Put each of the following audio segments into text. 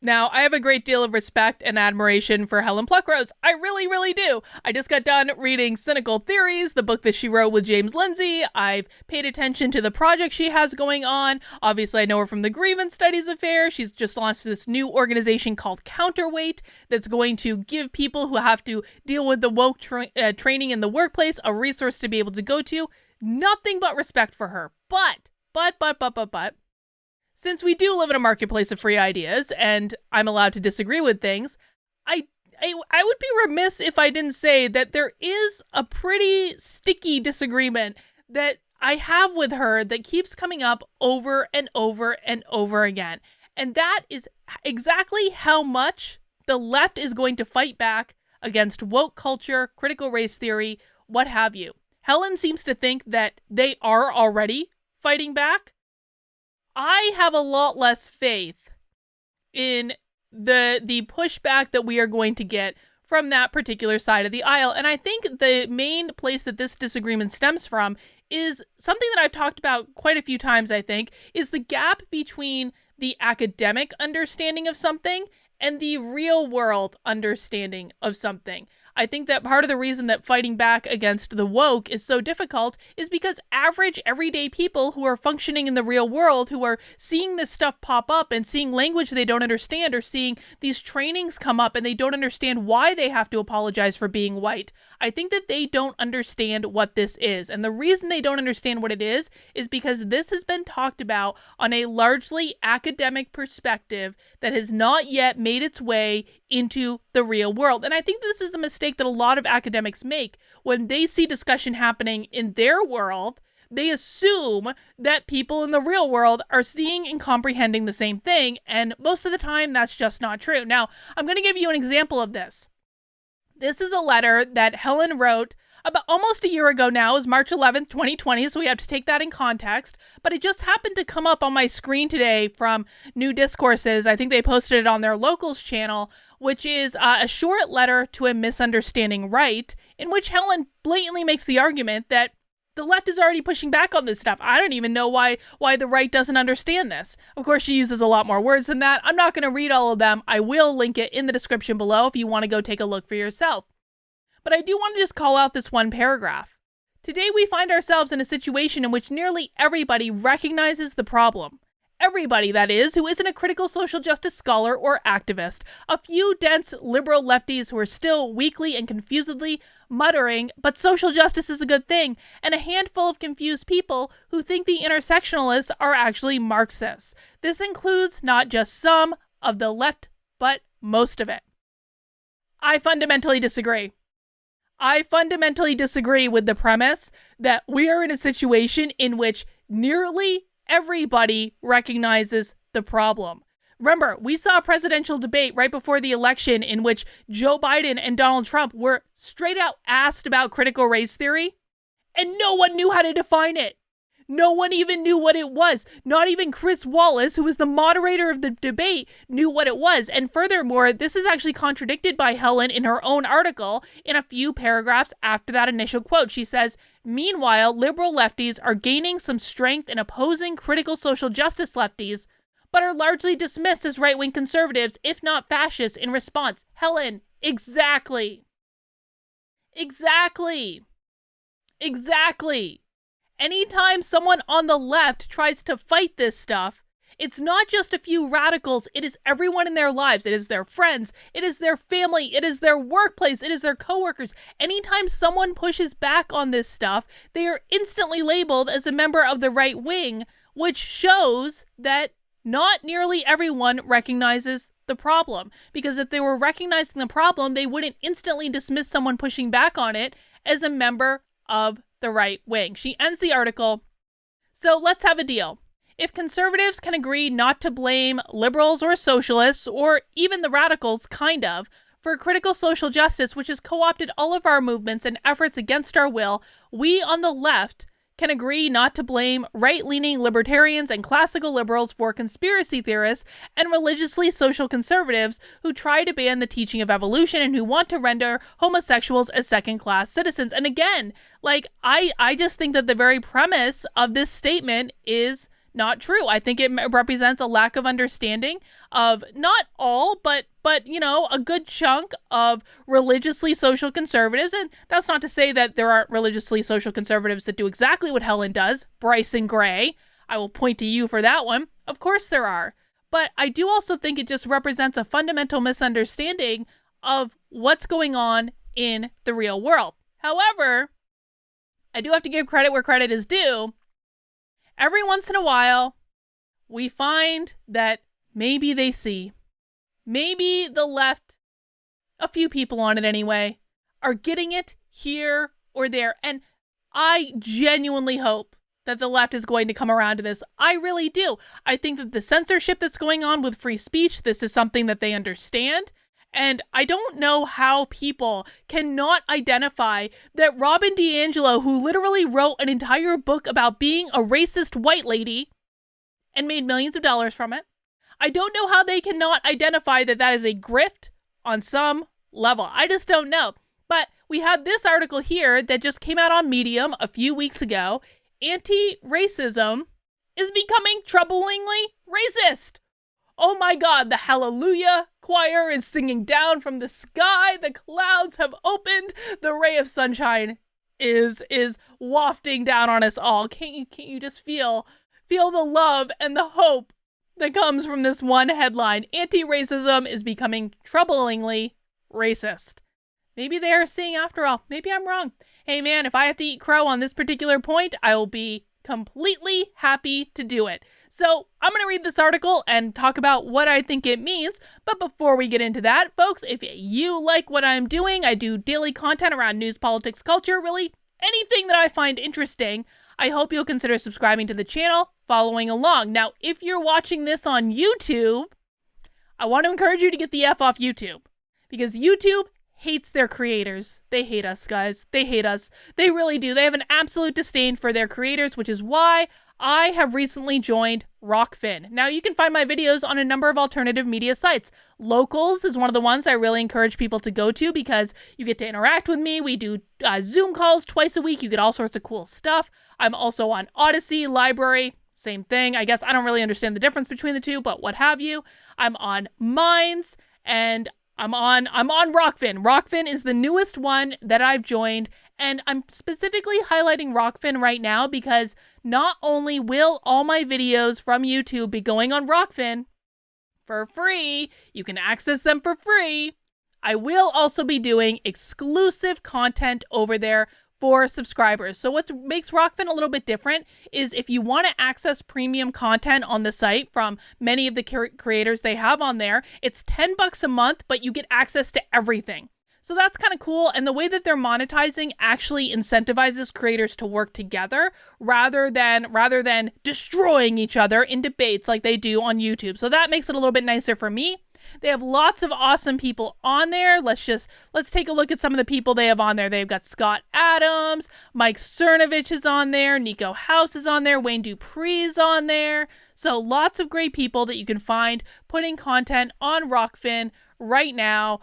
Now, I have a great deal of respect and admiration for Helen Pluckrose. I really, really do. I just got done reading Cynical Theories, the book that she wrote with James Lindsay. I've paid attention to the project she has going on. Obviously, I know her from the Grievance Studies Affair. She's just launched this new organization called Counterweight that's going to give people who have to deal with the woke training in the workplace a resource to be able to go to. Nothing but respect for her. But, since we do live in a marketplace of free ideas, and I'm allowed to disagree with things, I would be remiss if I didn't say that there is a pretty sticky disagreement that I have with her that keeps coming up over and over and over again. And that is exactly how much the left is going to fight back against woke culture, critical race theory, what have you. Helen seems to think that they are already fighting back. I have a lot less faith in the pushback that we are going to get from that particular side of the aisle. And I think the main place that this disagreement stems from is something that I've talked about quite a few times, I think, is the gap between the academic understanding of something and the real world understanding of something. I think that part of the reason that fighting back against the woke is so difficult is because average, everyday people who are functioning in the real world, who are seeing this stuff pop up and seeing language they don't understand, or seeing these trainings come up and they don't understand why they have to apologize for being white. I think that they don't understand what this is. And the reason they don't understand what it is because this has been talked about on a largely academic perspective that has not yet made its way into the real world. And I think this is the mistake that a lot of academics make. When they see discussion happening in their world, they assume that people in the real world are seeing and comprehending the same thing, and most of the time that's just not true. Now, I'm going to give you an example of this. This is a letter that Helen wrote about almost a year ago now. It was March 11th, 2020, so we have to take that in context. But it just happened to come up on my screen today from New Discourses. I think they posted it on their locals channel, which is a short letter to a misunderstanding right, in which Helen blatantly makes the argument that the left is already pushing back on this stuff. I don't even know why the right doesn't understand this. Of course, she uses a lot more words than that. I'm not going to read all of them. I will link it in the description below if you want to go take a look for yourself. But I do want to just call out this one paragraph. Today we find ourselves in a situation in which nearly everybody recognizes the problem. Everybody, that is, who isn't a critical social justice scholar or activist. A few dense liberal lefties who are still weakly and confusedly muttering, but social justice is a good thing, and a handful of confused people who think the intersectionalists are actually Marxists. This includes not just some of the left, but most of it. I fundamentally disagree. I fundamentally disagree with the premise that we are in a situation in which nearly everybody recognizes the problem. Remember, we saw a presidential debate right before the election in which Joe Biden and Donald Trump were straight out asked about critical race theory, and no one knew how to define it. No one even knew what it was. Not even Chris Wallace, who was the moderator of the debate, knew what it was. And furthermore, this is actually contradicted by Helen in her own article in a few paragraphs after that initial quote. She says, "Meanwhile, liberal lefties are gaining some strength in opposing critical social justice lefties, but are largely dismissed as right-wing conservatives, if not fascists, in response." Helen, exactly. Exactly. Exactly. Anytime someone on the left tries to fight this stuff, it's not just a few radicals, it is everyone in their lives. It is their friends, it is their family, it is their workplace, it is their coworkers. Anytime someone pushes back on this stuff, they are instantly labeled as a member of the right wing, which shows that not nearly everyone recognizes the problem. Because if they were recognizing the problem, they wouldn't instantly dismiss someone pushing back on it as a member of the right wing. She ends the article, "So let's have a deal. If conservatives can agree not to blame liberals or socialists, or even the radicals, kind of, for critical social justice, which has co-opted all of our movements and efforts against our will, we on the left can agree not to blame right-leaning libertarians and classical liberals for conspiracy theorists and religiously social conservatives who try to ban the teaching of evolution and who want to render homosexuals as second-class citizens." And again, I just think that the very premise of this statement is not true. I think it represents a lack of understanding of not all, but a good chunk of religiously social conservatives. And that's not to say that there aren't religiously social conservatives that do exactly what Helen does. Bryson Gray, I will point to you for that one. Of course there are. But I do also think it just represents a fundamental misunderstanding of what's going on in the real world. However, I do have to give credit where credit is due. Every once in a while, we find that maybe they see. Maybe the left, a few people on it anyway, are getting it here or there. And I genuinely hope that the left is going to come around to this. I really do. I think that the censorship that's going on with free speech, this is something that they understand. And I don't know how people cannot identify that Robin DiAngelo, who literally wrote an entire book about being a racist white lady and made millions of dollars from it, I don't know how they cannot identify that that is a grift on some level. I just don't know. But we had this article here that just came out on Medium a few weeks ago. Anti-racism is becoming troublingly racist. Oh my God, the Hallelujah choir is singing down from the sky. The clouds have opened. The ray of sunshine is wafting down on us all. Can't you just feel the love and the hope that comes from this one headline? Anti-racism is becoming troublingly racist. Maybe they are seeing after all. Maybe I'm wrong. Hey man, if I have to eat crow on this particular point, I will be completely happy to do it. So I'm going to read this article and talk about what I think it means. But before we get into that, folks, if you like what I'm doing, I do daily content around news, politics, culture, really anything that I find interesting. I hope you'll consider subscribing to the channel, following along. Now, if you're watching this on YouTube, I want to encourage you to get the F off YouTube, because YouTube hates their creators. They hate us, guys. They hate us. They really do. They have an absolute disdain for their creators, which is why I have recently joined Rockfin. Now, you can find my videos on a number of alternative media sites. Locals is one of the ones I really encourage people to go to because you get to interact with me. We do Zoom calls twice a week. You get all sorts of cool stuff. I'm also on Odyssey, Library, same thing. I guess I don't really understand the difference between the two, but what have you. I'm on Minds, and I'm on Rockfin. Rockfin is the newest one that I've joined, and I'm specifically highlighting Rockfin right now because not only will all my videos from YouTube be going on Rockfin for free, you can access them for free, I will also be doing exclusive content over there for subscribers. So what makes Rockfin a little bit different is if you want to access premium content on the site from many of the creators they have on there, it's $10 a month, but you get access to everything. So that's kind of cool. And the way that they're monetizing actually incentivizes creators to work together rather than destroying each other in debates like they do on YouTube. So that makes it a little bit nicer for me. They have lots of awesome people on there. Let's take a look at some of the people they have on there. They've got Scott Adams, Mike Cernovich is on there, Nico House is on there, Wayne Dupree's on there. So lots of great people that you can find putting content on Rockfin right now.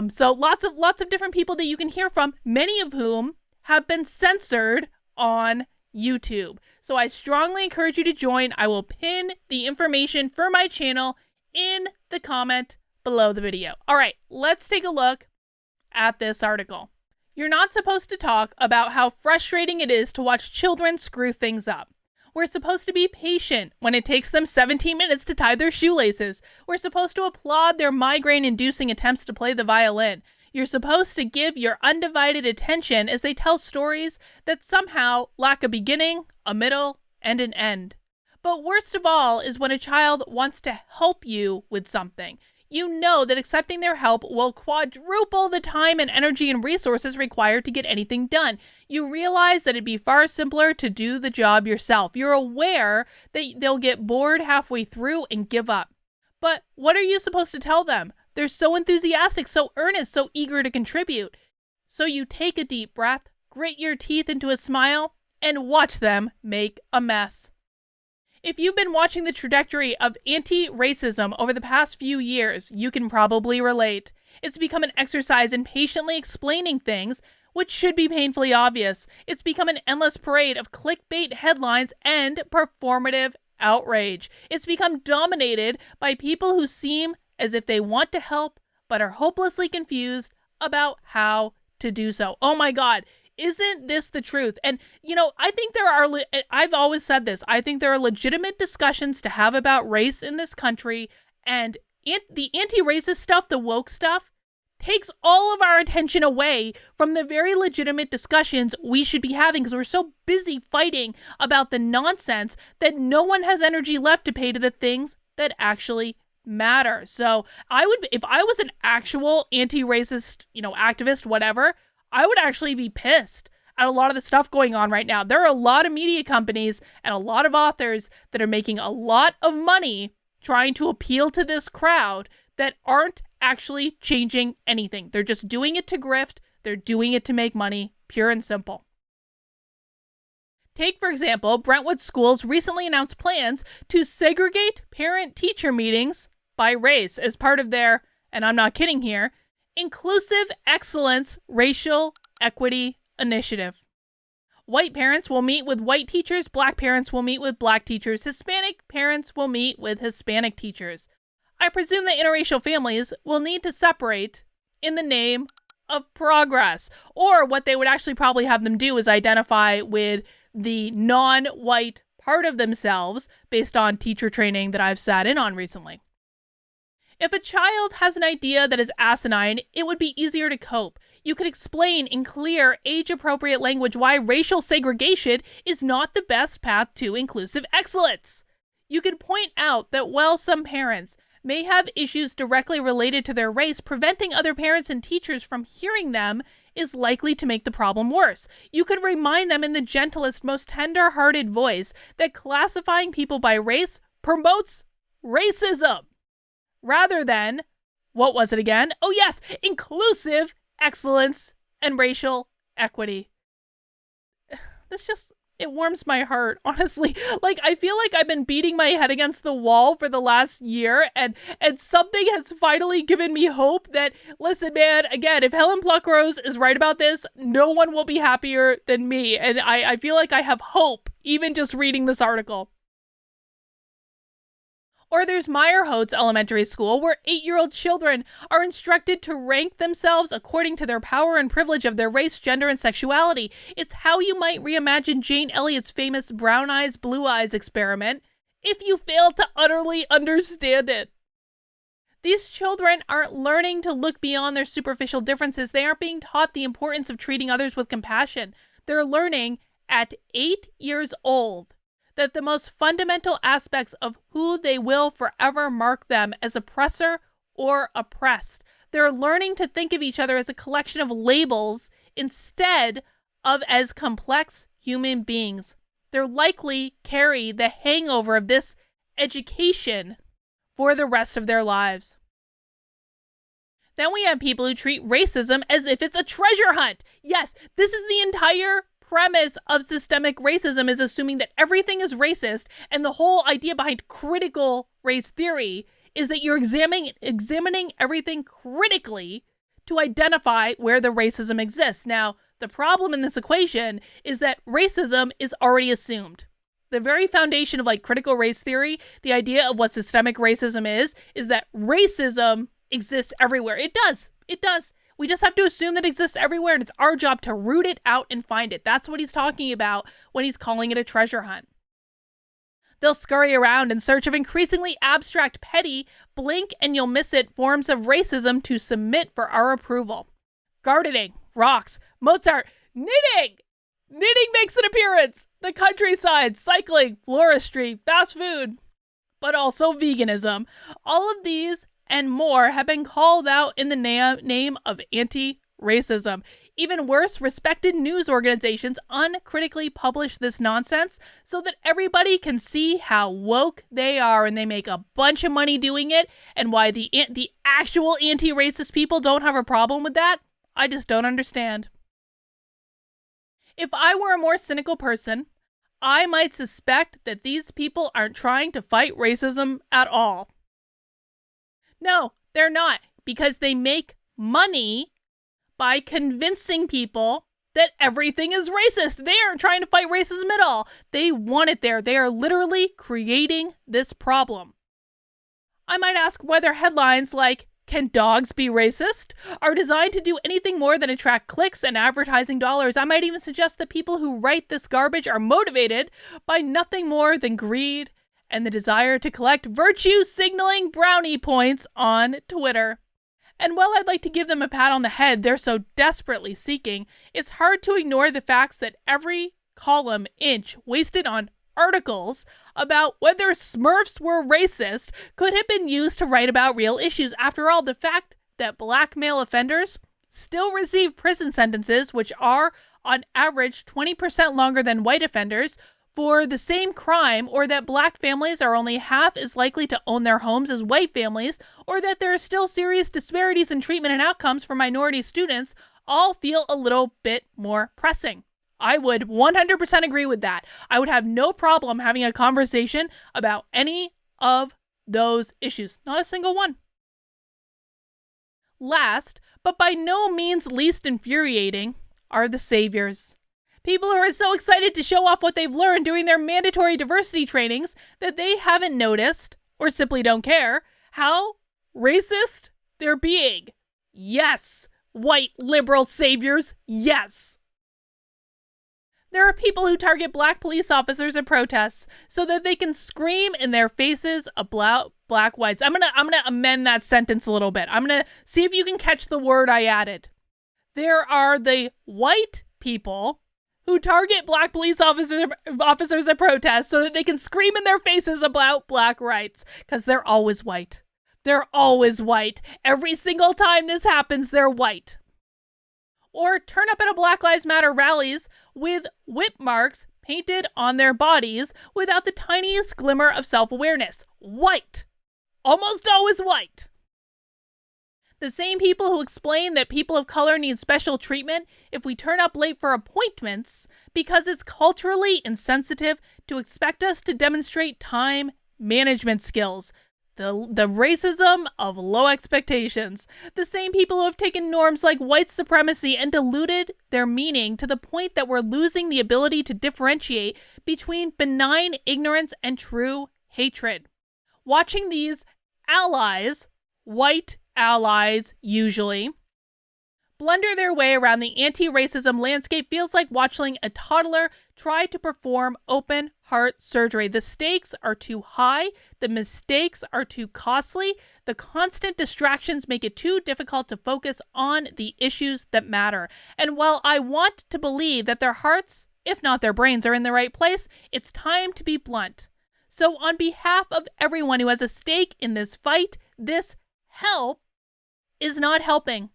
So lots of different people that you can hear from, many of whom have been censored on YouTube. So I strongly encourage you to join. I will pin the information for my channel in the comment below the video. All right, let's take a look at this article. You're not supposed to talk about how frustrating it is to watch children screw things up. We're supposed to be patient when it takes them 17 minutes to tie their shoelaces. We're supposed to applaud their migraine-inducing attempts to play the violin. You're supposed to give your undivided attention as they tell stories that somehow lack a beginning, a middle, and an end. But worst of all is when a child wants to help you with something. You know that accepting their help will quadruple the time and energy and resources required to get anything done. You realize that it'd be far simpler to do the job yourself. You're aware that they'll get bored halfway through and give up. But what are you supposed to tell them? They're so enthusiastic, so earnest, so eager to contribute. So you take a deep breath, grit your teeth into a smile, and watch them make a mess. If you've been watching the trajectory of anti-racism over the past few years, you can probably relate. It's become an exercise in patiently explaining things, which should be painfully obvious. It's become an endless parade of clickbait headlines and performative outrage. It's become dominated by people who seem as if they want to help, but are hopelessly confused about how to do so. Oh my God. Isn't this the truth? And, I think I've always said this, I think there are legitimate discussions to have about race in this country, and the anti-racist stuff, the woke stuff, takes all of our attention away from the very legitimate discussions we should be having because we're so busy fighting about the nonsense that no one has energy left to pay to the things that actually matter. So if I was an actual anti-racist, activist, whatever, I would actually be pissed at a lot of the stuff going on right now. There are a lot of media companies and a lot of authors that are making a lot of money trying to appeal to this crowd that aren't actually changing anything. They're just doing it to grift. They're doing it to make money, pure and simple. Take, for example, Brentwood Schools recently announced plans to segregate parent-teacher meetings by race as part of their, and I'm not kidding here, Inclusive Excellence Racial Equity Initiative. White parents will meet with white teachers, black parents will meet with black teachers, Hispanic parents will meet with Hispanic teachers. I presume that interracial families will need to separate in the name of progress. Or what they would actually probably have them do is identify with the non-white part of themselves based on teacher training that I've sat in on recently. If a child has an idea that is asinine, it would be easier to cope. You could explain in clear, age-appropriate language why racial segregation is not the best path to inclusive excellence. You could point out that while some parents may have issues directly related to their race, preventing other parents and teachers from hearing them is likely to make the problem worse. You could remind them in the gentlest, most tender-hearted voice that classifying people by race promotes racism. Rather than, what was it again? Oh yes, inclusive excellence and racial equity. It warms my heart, honestly. I feel like I've been beating my head against the wall for the last year, and something has finally given me hope that, listen, man, again, if Helen Pluckrose is right about this, no one will be happier than me, and I feel like I have hope, even just reading this article. Or there's Meyerholtz Elementary School, where 8-year-old children are instructed to rank themselves according to their power and privilege of their race, gender, and sexuality. It's how you might reimagine Jane Elliott's famous brown eyes, blue eyes experiment if you fail to utterly understand it. These children aren't learning to look beyond their superficial differences. They aren't being taught the importance of treating others with compassion. They're learning at 8 years old that the most fundamental aspects of who they will forever mark them as oppressor or oppressed. They're learning to think of each other as a collection of labels instead of as complex human beings. They'll likely carry the hangover of this education for the rest of their lives. Then we have people who treat racism as if it's a treasure hunt. Yes, this is the entire premise of systemic racism, is assuming that everything is racist, and the whole idea behind critical race theory is that you're examining everything critically to identify where the racism exists. Now, the problem in this equation is that racism is already assumed. The very foundation of critical race theory, the idea of what systemic racism is that racism exists everywhere. It does. We just have to assume that it exists everywhere, and it's our job to root it out and find it. That's what he's talking about when he's calling it a treasure hunt. They'll scurry around in search of increasingly abstract, petty, blink and you'll miss it forms of racism to submit for our approval. Gardening, rocks, Mozart, knitting! Knitting makes an appearance! The countryside, cycling, floristry, fast food, but also veganism. All of these and more have been called out in the name of anti-racism. Even worse, respected news organizations uncritically publish this nonsense so that everybody can see how woke they are, and they make a bunch of money doing it. And why the actual anti-racist people don't have a problem with that, I just don't understand. If I were a more cynical person, I might suspect that these people aren't trying to fight racism at all. No, they're not, because they make money by convincing people that everything is racist. They aren't trying to fight racism at all. They want it there. They are literally creating this problem. I might ask whether headlines like, "Can dogs be racist?" are designed to do anything more than attract clicks and advertising dollars. I might even suggest that people who write this garbage are motivated by nothing more than greed and the desire to collect virtue-signaling brownie points on Twitter. And while I'd like to give them a pat on the head they're so desperately seeking, it's hard to ignore the facts that every column inch wasted on articles about whether Smurfs were racist could have been used to write about real issues. After all, the fact that black male offenders still receive prison sentences which are, on average, 20% longer than white offenders for the same crime, or that black families are only half as likely to own their homes as white families, or that there are still serious disparities in treatment and outcomes for minority students, all feel a little bit more pressing. I would 100% agree with that. I would have no problem having a conversation about any of those issues. Not a single one. Last, but by no means least infuriating, are the saviors. People who are so excited to show off what they've learned during their mandatory diversity trainings that they haven't noticed, or simply don't care, how racist they're being. Yes, white liberal saviors, yes. There are people who target black police officers at protests so that they can scream in their faces about black whites. I'm gonna amend that sentence a little bit. I'm gonna see if you can catch the word I added. There are the white people who target black police officers at protests so that they can scream in their faces about black rights, because they're always white. They're always white. Every single time this happens, they're white. Or turn up at a Black Lives Matter rallies with whip marks painted on their bodies without the tiniest glimmer of self-awareness. White. Almost always white. The same people who explain that people of color need special treatment if we turn up late for appointments because it's culturally insensitive to expect us to demonstrate time management skills. The racism of low expectations. The same people who have taken norms like white supremacy and diluted their meaning to the point that we're losing the ability to differentiate between benign ignorance and true hatred. Watching these allies, white allies usually, blunder their way around the anti-racism landscape feels like watching a toddler try to perform open heart surgery. The stakes are too high, the mistakes are too costly, the constant distractions make it too difficult to focus on the issues that matter. And while I want to believe that their hearts, if not their brains, are in the right place, it's time to be blunt. So on behalf of everyone who has a stake in this fight, this help is not helping.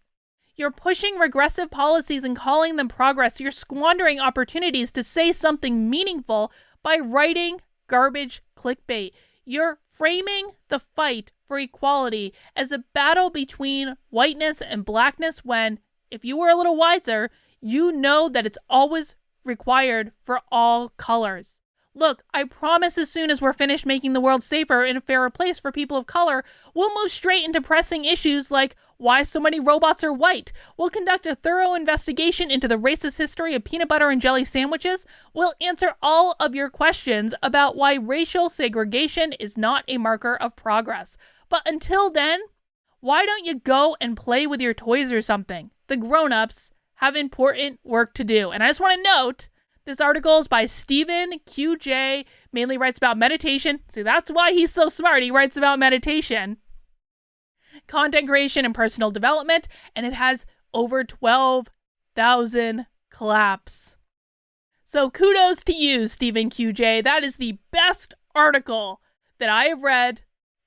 You're pushing regressive policies and calling them progress. You're squandering opportunities to say something meaningful by writing garbage clickbait. You're framing the fight for equality as a battle between whiteness and blackness when, if you were a little wiser, you know that it's always required for all colors. Look, I promise as soon as we're finished making the world safer and a fairer place for people of color, we'll move straight into pressing issues like why so many robots are white. We'll conduct a thorough investigation into the racist history of peanut butter and jelly sandwiches. We'll answer all of your questions about why racial segregation is not a marker of progress. But until then, why don't you go and play with your toys or something? The grown-ups have important work to do. And I just want to note, this article is by Stephen QJ, mainly writes about meditation. See, that's why he's so smart. He writes about meditation, content creation, and personal development, and it has over 12,000 claps. So kudos to you, Stephen QJ. That is the best article that I have read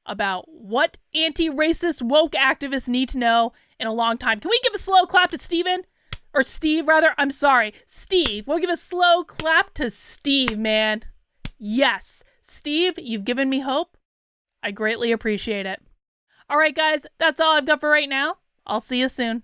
about what anti-racist woke activists need to know in a long time. Can we give a slow clap to Stephen? Or Steve, rather. I'm sorry. Steve. We'll give a slow clap to Steve, man. Yes. Steve, you've given me hope. I greatly appreciate it. All right, guys. That's all I've got for right now. I'll see you soon.